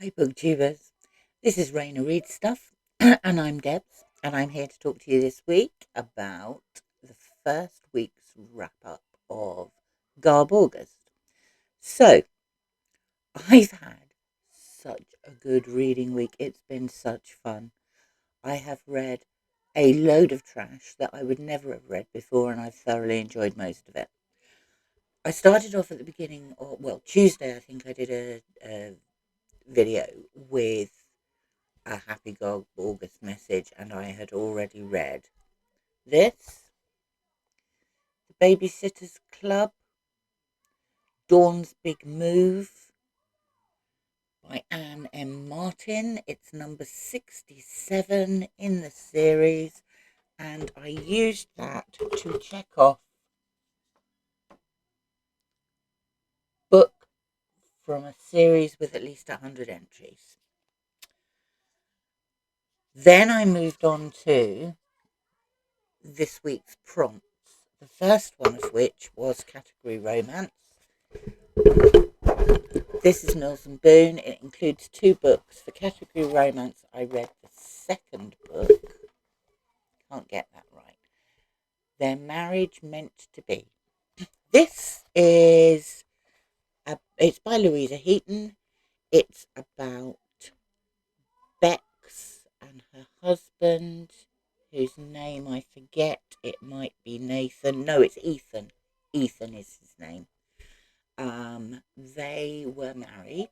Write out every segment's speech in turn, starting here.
Hi booktubers, this is Raina Read Stuff and I'm Debs and I'm here to talk to you this week about the first week's wrap up of garbaugust. So I've had such a good reading week. It's been such fun. I have read a load of trash that I would never have read before and I've thoroughly enjoyed most of it. I started off at the beginning of, Tuesday I think I did a video with a happy August message, and I had already read this, The Babysitter's Club, Dawn's Big Move by Anne M. Martin. It's number 67 in the series, and I used that to check off book from a series with at least 100 entries. Then I moved on to this week's prompts, the first one of which was category romance. This is Mills and Boon. It includes 2 books. For category romance, I read the second book. Can't get that right. Their Marriage Meant to Be. This is, it's by Louisa Heaton. It's about Bex and her husband, whose name I forget. It might be Nathan. No, it's Ethan. Ethan is his name. They were married.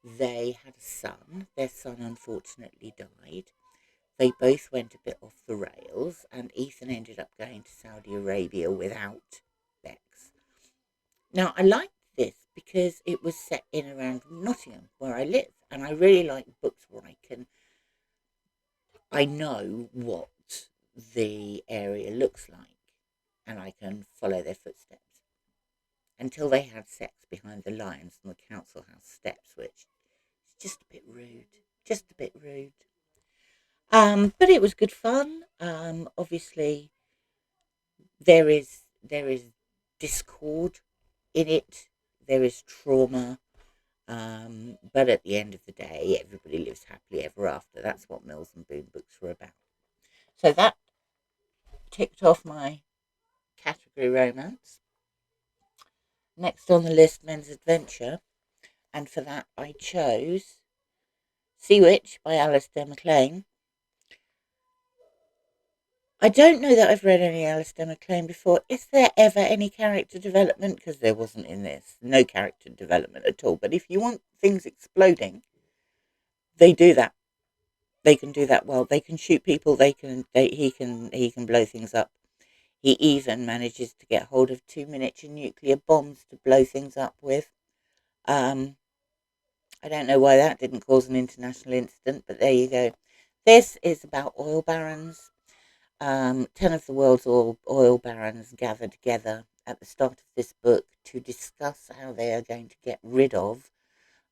They had a son. Their son unfortunately died. They both went a bit off the rails, and Ethan ended up going to Saudi Arabia without Bex. Now, I liked this because it was set in around Nottingham, where I live, and I really like books where I know what the area looks like, and I can follow their footsteps. Until they had sex behind the lions on the council house steps, which is just a bit rude. Just a bit rude. But it was good fun. Obviously, there is discord in it. There is trauma. But at the end of the day, everybody lives happily ever after. That's what Mills and Boon books were about. So that ticked off my category romance. Next on the list, men's adventure, and for that I chose Sea Witch by Aleister Mclean. I don't know that I've read any Aleister Mclean before. Is there ever any character development? Because there wasn't in this. No character development at all. But if you want things exploding, they do that. They can do that well. They can shoot people. He can blow things up. He even manages to get hold of 2 miniature nuclear bombs to blow things up with. Um, I don't know why that didn't cause an international incident, but there you go. This is about oil barons. 10 of the world's oil barons gather together at the start of this book to discuss how they are going to get rid of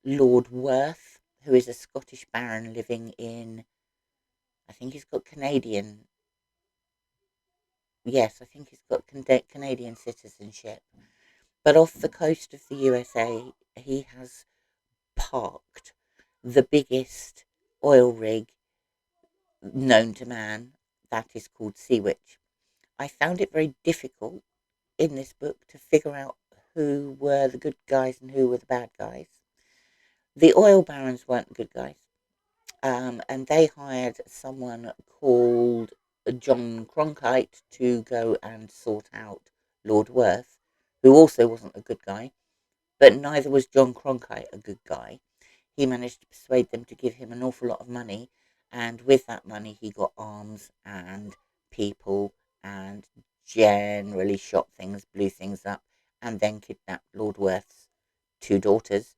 Lord Worth, who is a Scottish baron living in, I think he's got Canadian, yes, I think he's got Canadian citizenship. But off the coast of the USA, he has parked the biggest oil rig known to man. That is called Sea Witch. I found it very difficult in this book to figure out who were the good guys and who were the bad guys. The oil barons weren't the good guys, and they hired someone called John Cronkite to go and sort out Lord Worth, who also wasn't a good guy, but neither was John Cronkite a good guy. He managed to persuade them to give him an awful lot of money, and with that money he got arms and people and generally shot things, blew things up, and then kidnapped Lord Worth's 2 daughters.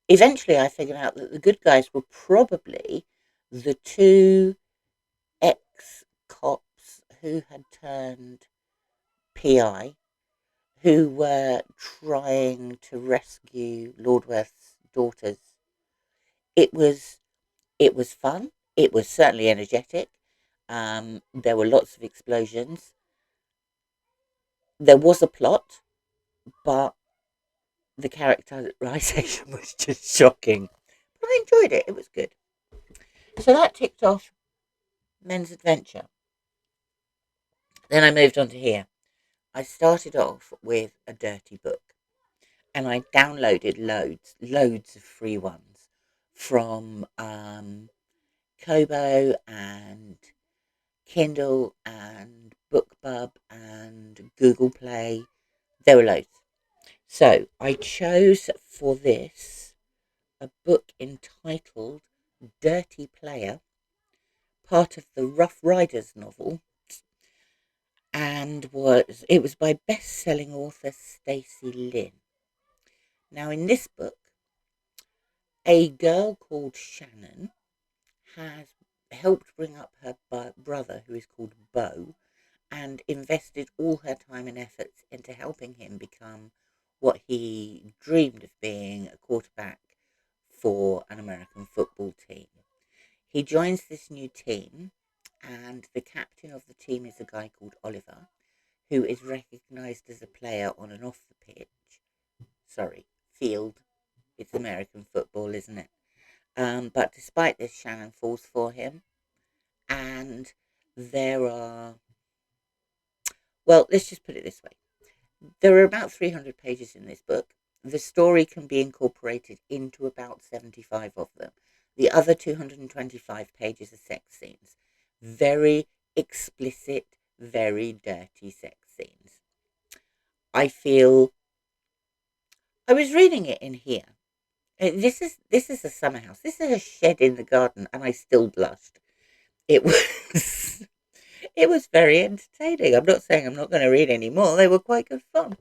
Eventually I figured out that the good guys were probably the 2 ex-cops who had turned PI, who were trying to rescue Lord Worth's daughters. It was fun. It was certainly energetic. There were lots of explosions. There was a plot, but the characterization was just shocking. But I enjoyed it. It was good. So that ticked off Men's Adventure. Then I moved on to here. I started off with a dirty book, and I downloaded loads of free ones from Kobo and Kindle and BookBub and Google Play. There were loads. So I chose for this a book entitled Dirty Player, part of the Rough Riders novel, and it was by best-selling author Stacey Lynn. Now, in this book, a girl called Shannon has helped bring up her brother, who is called Bo, and invested all her time and efforts into helping him become what he dreamed of being, a quarterback for an American football team. He joins this new team, and the captain of the team is a guy called Oliver, who is recognised as a player on and off the pitch. Sorry, field. It's American football, isn't it? But despite this, Shannon falls for him, and there are, well, let's just put it this way. There are about 300 pages in this book. The story can be incorporated into about 75 of them. The other 225 pages are sex scenes. Very explicit, very dirty sex scenes. I feel I was reading it in here. This is a summer house. This is a shed in the garden, and I still blushed. It was it was very entertaining. I'm not saying I'm not going to read any more. They were quite good fun.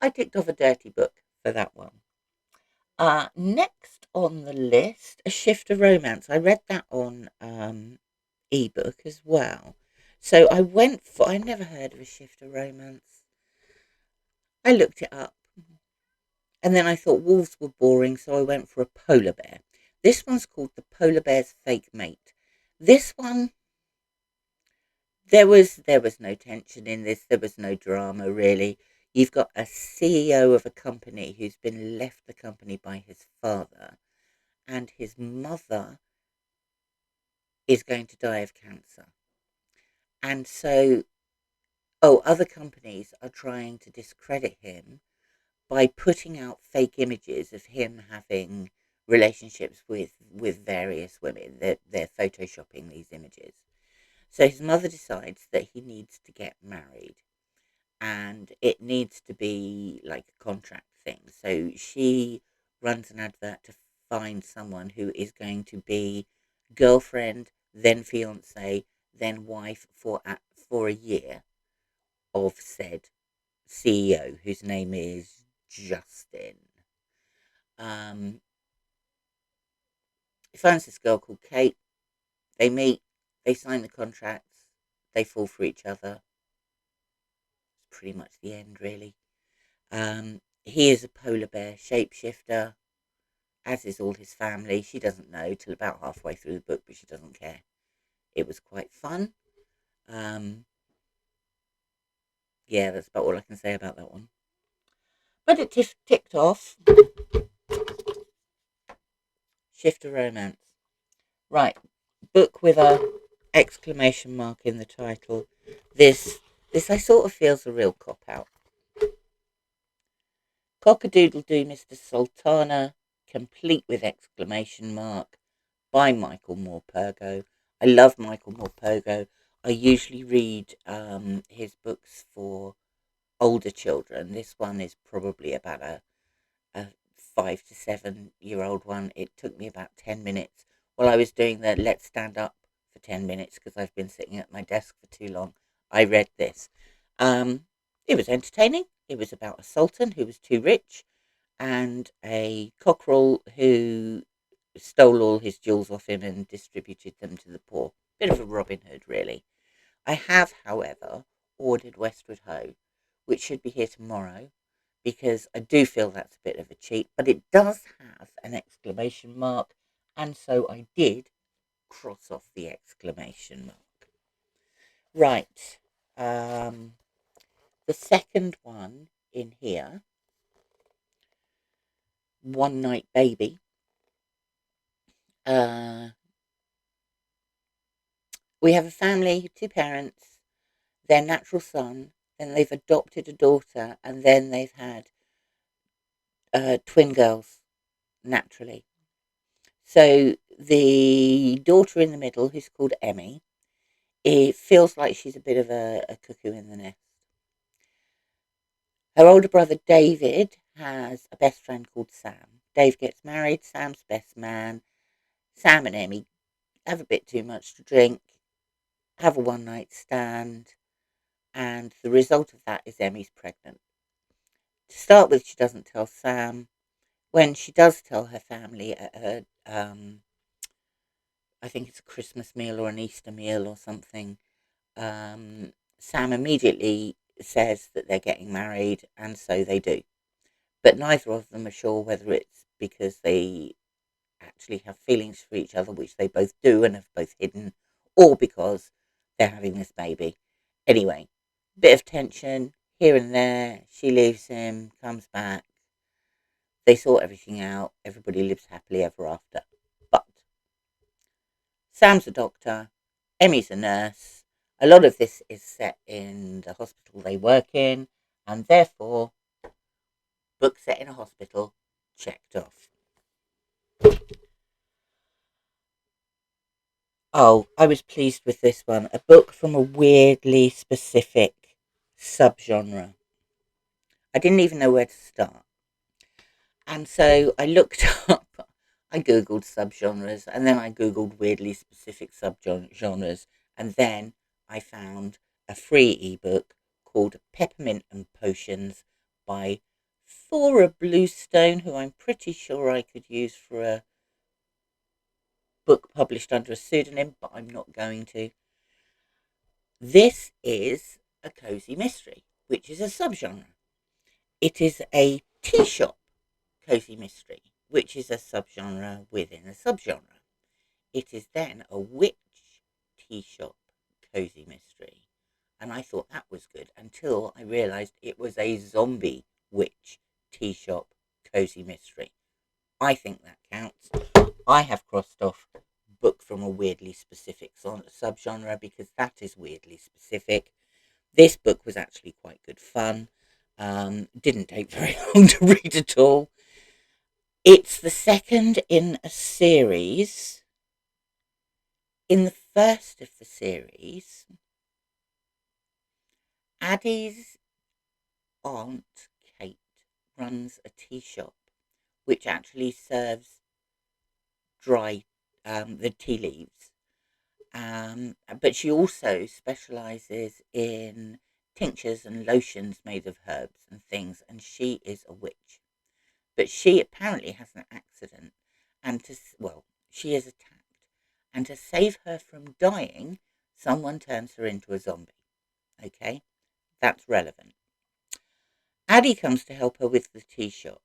I ticked off a dirty book for that one. Next on the list, A Shift of Romance. I read that on ebook as well. So I never heard of A Shift of Romance. I looked it up, and then I thought wolves were boring, so I went for a polar bear. This one's called The Polar Bear's Fake Mate. This one, there was no tension in this. There was no drama, really. You've got a CEO of a company who's been left the company by his father, and his mother is going to die of cancer. And so, other companies are trying to discredit him by putting out fake images of him having relationships with various women. They're photoshopping these images. So his mother decides that he needs to get married, and it needs to be like a contract thing. So she runs an advert to find someone who is going to be girlfriend, then fiance, then wife for a year of said CEO, whose name is Justin. Um, he finds this girl called Kate. They meet, they sign the contracts, they fall for each other. It's pretty much the end, really. He is a polar bear shapeshifter, as is all his family. She doesn't know till about halfway through the book, but she doesn't care. It was quite fun. Um, yeah, that's about all I can say about that one. But it ticked off. Shift of Romance. Right, book with a exclamation mark in the title. This I sort of feels a real cop out. Cock-a-doodle-doo, Mr. Sultana, complete with exclamation mark, by Michael Morpurgo. I love Michael Morpurgo. I usually read his books for older children. This one is probably about a 5 to 7 year old one. It took me about 10 minutes while I was doing the let's stand up for 10 minutes because I've been sitting at my desk for too long. I read this. It was entertaining. It was about a sultan who was too rich and a cockerel who stole all his jewels off him and distributed them to the poor. Bit of a Robin Hood, really. I have, however, ordered Westward Ho, which should be here tomorrow, because I do feel that's a bit of a cheat, but it does have an exclamation mark, and so I did cross off the exclamation mark. Right. The second one in here one night baby. We have a family, two parents, their natural son, then they've adopted a daughter, and then they've had twin girls naturally. So the daughter in the middle, who's called Emmy, it feels like she's a bit of a cuckoo in the nest. Her older brother David has a best friend called Sam. Dave gets married, Sam's best man. Sam and Emmy have a bit too much to drink, have a one night stand, and the result of that is Emmy's pregnant. To start with, she doesn't tell Sam. When she does tell her family at her, I think it's a Christmas meal or an Easter meal or something, Sam immediately says that they're getting married, and so they do. But neither of them are sure whether it's because they actually have feelings for each other, which they both do and have both hidden, or because they're having this baby. Anyway, bit of tension here and there. She leaves him, comes back. They sort everything out. Everybody lives happily ever after. But Sam's a doctor. Emmy's a nurse. A lot of this is set in the hospital they work in, and therefore, book set in a hospital, checked off. Oh, I was pleased with this one. A book from a weirdly specific subgenre. I didn't even know where to start. And so I looked up, I Googled subgenres, and then I Googled weirdly specific subgenres, and then I found a free ebook called Peppermint and Potions by Thora Bluestone, who I'm pretty sure I could use for a book published under a pseudonym, but I'm not going to. This is a cozy mystery, which is a subgenre. It is a tea shop cozy mystery, which is a subgenre within a subgenre. It is then a witch tea shop cozy mystery. And I thought that was good until I realised it was a zombie witch tea shop cozy mystery. I think that counts. I have crossed off book from a weirdly specific subgenre because that is weirdly specific. This book was actually quite good fun. Didn't take very long to read at all. It's the second in a series. In the first of the series, Addie's aunt, Kate, runs a tea shop which actually serves dry the tea leaves. But she also specialises in tinctures and lotions made of herbs and things, and she is a witch. But she apparently has an accident, and she is attacked. And to save her from dying, someone turns her into a zombie. Okay, that's relevant. Addie comes to help her with the tea shop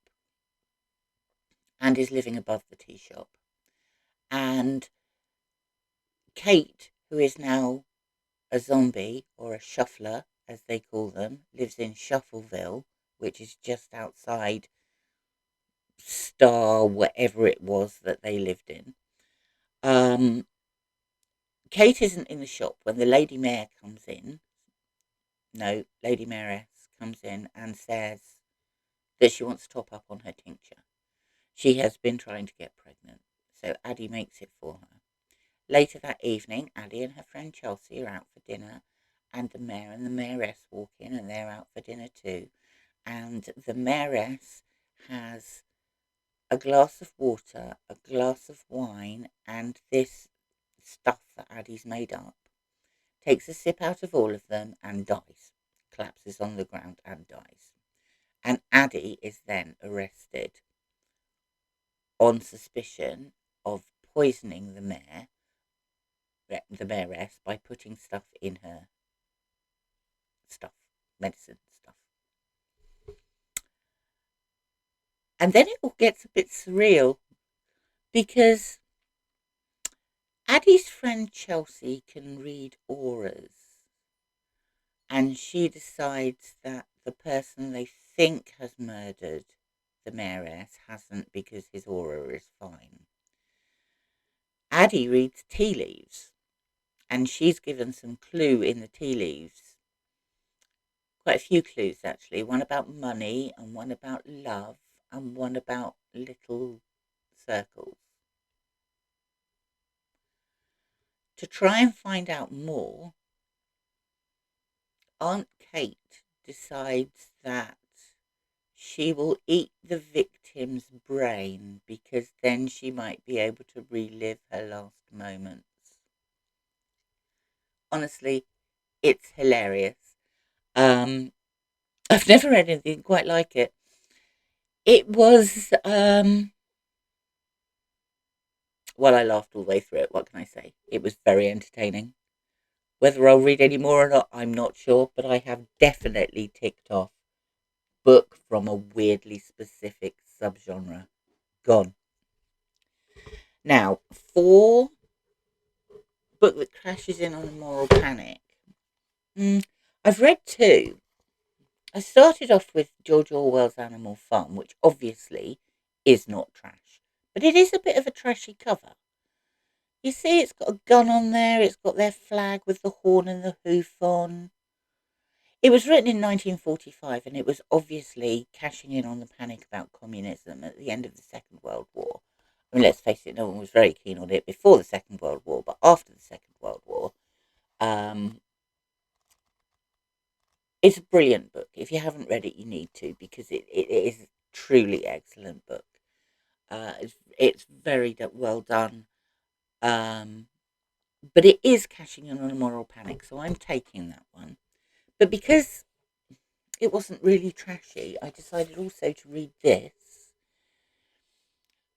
and is living above the tea shop. And Kate, who is now a zombie or a shuffler, as they call them, lives in Shuffleville, which is just outside Star, whatever it was that they lived in. Kate isn't in the shop when the Lady Mayor comes in. No, Lady Mayoress comes in and says that she wants to top up on her tincture. She has been trying to get pregnant, so Addie makes it for her. Later that evening, Addie and her friend Chelsea are out for dinner, and the mayor and the mayoress walk in, and they're out for dinner too. And the mayoress has a glass of water, a glass of wine, and this stuff that Addie's made up. Takes a sip out of all of them and dies. Collapses on the ground and dies. And Addie is then arrested on suspicion of poisoning the mayoress, by putting stuff in her stuff, medicine stuff. And then it all gets a bit surreal because Addie's friend Chelsea can read auras, and she decides that the person they think has murdered the mayoress, hasn't because his aura is fine. Addie reads tea leaves, and she's given some clue in the tea leaves. Quite a few clues, actually. One about money, and one about love, and one about little circles. To try and find out more, Aunt Kate decides that she will eat the victim's brain because then she might be able to relive her last moments. Honestly, it's hilarious. I've never read anything quite like it. It was, well, I laughed all the way through it. What can I say? It was very entertaining. Whether I'll read any more or not, I'm not sure, but I have definitely ticked off book from a weirdly specific subgenre. Gone. Now, for book that crashes in on a moral panic, I've read two. I started off with George Orwell's Animal Farm, which obviously is not trash, but it is a bit of a trashy cover. You see, it's got a gun on there, it's got their flag with the horn and the hoof on. It was written in 1945 and it was obviously cashing in on the panic about communism at the end of the Second World War. I mean, let's face it, no one was very keen on it before the Second World War, but after the Second World War, it's a brilliant book. If you haven't read it, you need to, because it is a truly excellent book. It's very well done, but it is cashing in on a moral panic, so I'm taking that one. But because it wasn't really trashy, I decided also to read this.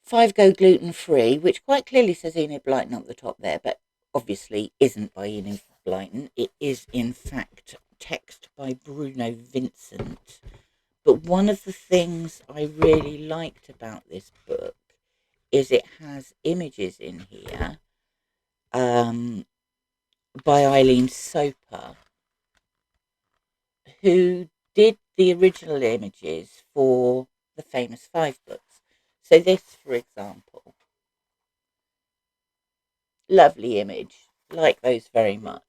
Five Go Gluten Free, which quite clearly says Enid Blyton up the top there, but obviously isn't by Enid Blyton. It is, in fact, text by Bruno Vincent. But one of the things I really liked about this book is it has images in here by Eileen Soper, who did the original images for the famous Five books. So this, for example, lovely image, like those very much.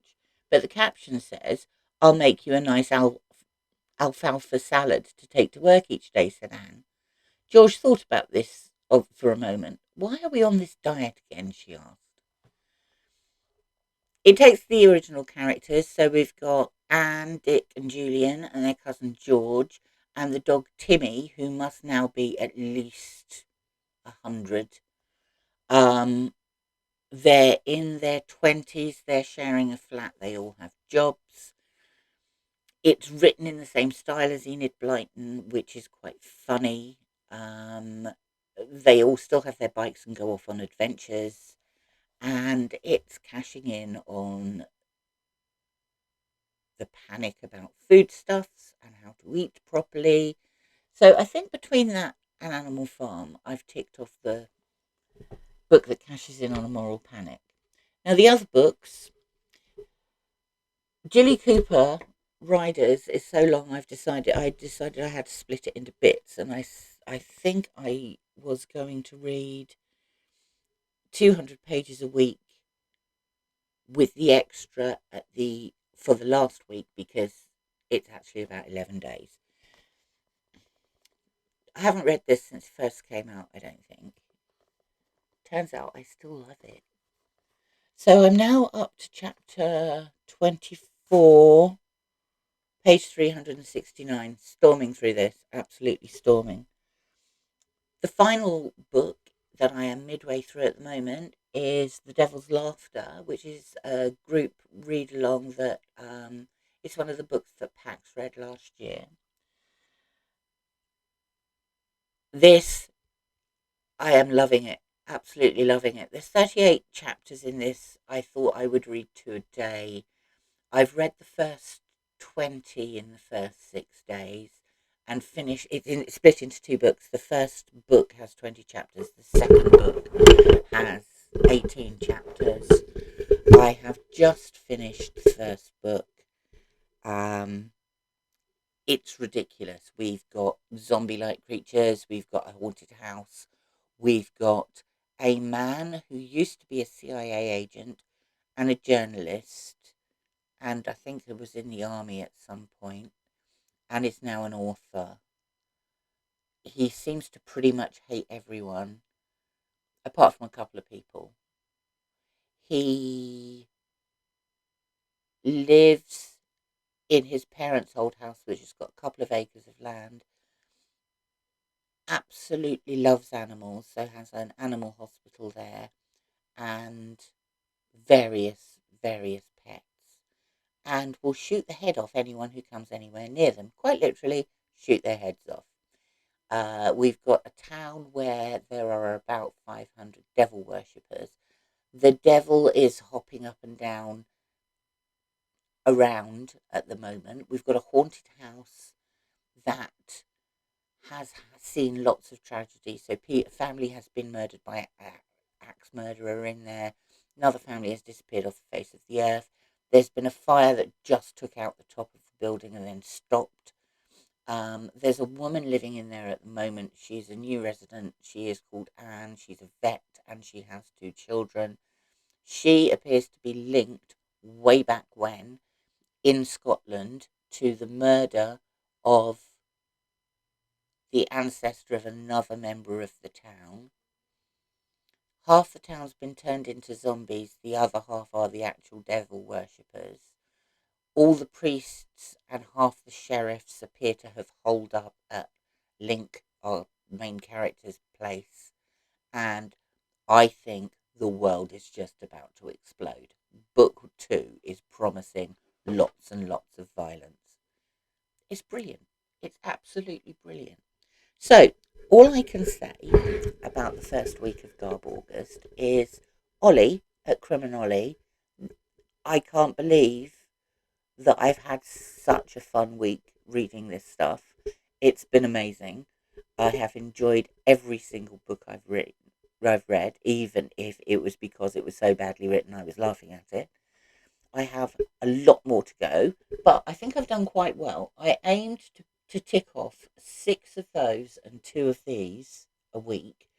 But the caption says, "I'll make you a nice alfalfa salad to take to work each day," said Anne. George thought about this for a moment. "Why are we on this diet again?" she asked. It takes the original characters, so we've got Anne, Dick, and Julian, and their cousin George, and the dog Timmy, who must now be at least 100. They're in their 20s, they're sharing a flat, they all have jobs. It's written in the same style as Enid Blyton, which is quite funny. They all still have their bikes and go off on adventures, and it's cashing in on the panic about foodstuffs and how to eat properly. So I think between that and Animal Farm, I've ticked off the book that cashes in on a moral panic. Now, the other books, Jilly Cooper Riders is so long. I decided I had to split it into bits, and I think I was going to read 200 pages a week with the extra for the last week, because it's actually about 11 days. I haven't read this since it first came out, I don't think. Turns out I still love it. So I'm now up to chapter 24, page 369, storming through this, absolutely storming. The final book that I am midway through at the moment is The Devil's Laughter, which is a group read-along that it's one of the books that Pax read last year. This, I am loving it, absolutely loving it. There's 38 chapters in this. I thought I would read 2 a day. I've read the first 20 in the first 6 days and finished. It's split into 2 books. The first book has 20 chapters. The second book has 18 chapters. I have just finished the first book. It's ridiculous. We've got zombie-like creatures. We've got a haunted house. We've got a man who used to be a CIA agent and a journalist, and I think he was in the army at some point, and is now an author. He seems to pretty much hate everyone, apart from a couple of people. He lives in his parents' old house, which has got a couple of acres of land. Absolutely loves animals, so has an animal hospital there, and various pets, and will shoot the head off anyone who comes anywhere near them. Quite literally, shoot their heads off. We've got a town where there are about 500 devil worshippers. The devil is hopping up and down around at the moment. We've got a haunted house that has seen lots of tragedy. So a family has been murdered by an axe murderer in there. Another family has disappeared off the face of the earth. There's been a fire that just took out the top of the building and then stopped. There's a woman living in there at the moment. She's a new resident. She is called Anne. She's a vet and she has 2 children. She appears to be linked way back when in Scotland to the murder of the ancestor of another member of the town. Half the town's been turned into zombies, the other half are the actual devil worshippers. All the priests and half the sheriffs appear to have holed up at Link, our main character's place, and I think the world is just about to explode. Book 2 is promising lots and lots of violence. It's brilliant. It's absolutely brilliant. So, all I can say about the first week of garbaugust is Olly at Olly. I can't believe that I've had such a fun week reading this stuff. It's been amazing. I have enjoyed every single book I've read, even if it was because it was so badly written I was laughing at it. I have a lot more to go, but I think I've done quite well. I aimed to tick off 6 of those and 2 of these a week.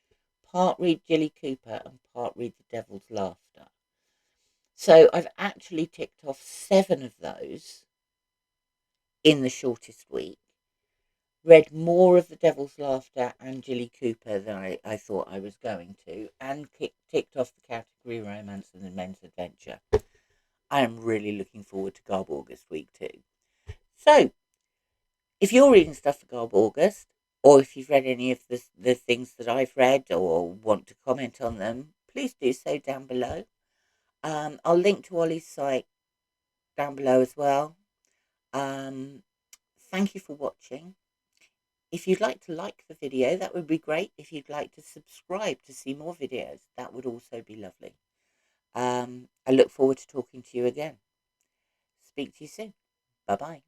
Part read Jilly Cooper and part read The Devil's Laughter. So I've actually ticked off 7 of those in the shortest week. Read more of The Devil's Laughter and Jilly Cooper than I thought I was going to, and ticked off the category romance and the men's adventure. I am really looking forward to garbaugust week 2. So, if you're reading stuff for garbaugust, or if you've read any of the things that I've read or want to comment on them, please do so down below. I'll link to Olly's site down below as well. Thank you for watching. If you'd like to like the video, that would be great. If you'd like to subscribe to see more videos, that would also be lovely. I look forward to talking to you again. Speak to you soon. Bye-bye.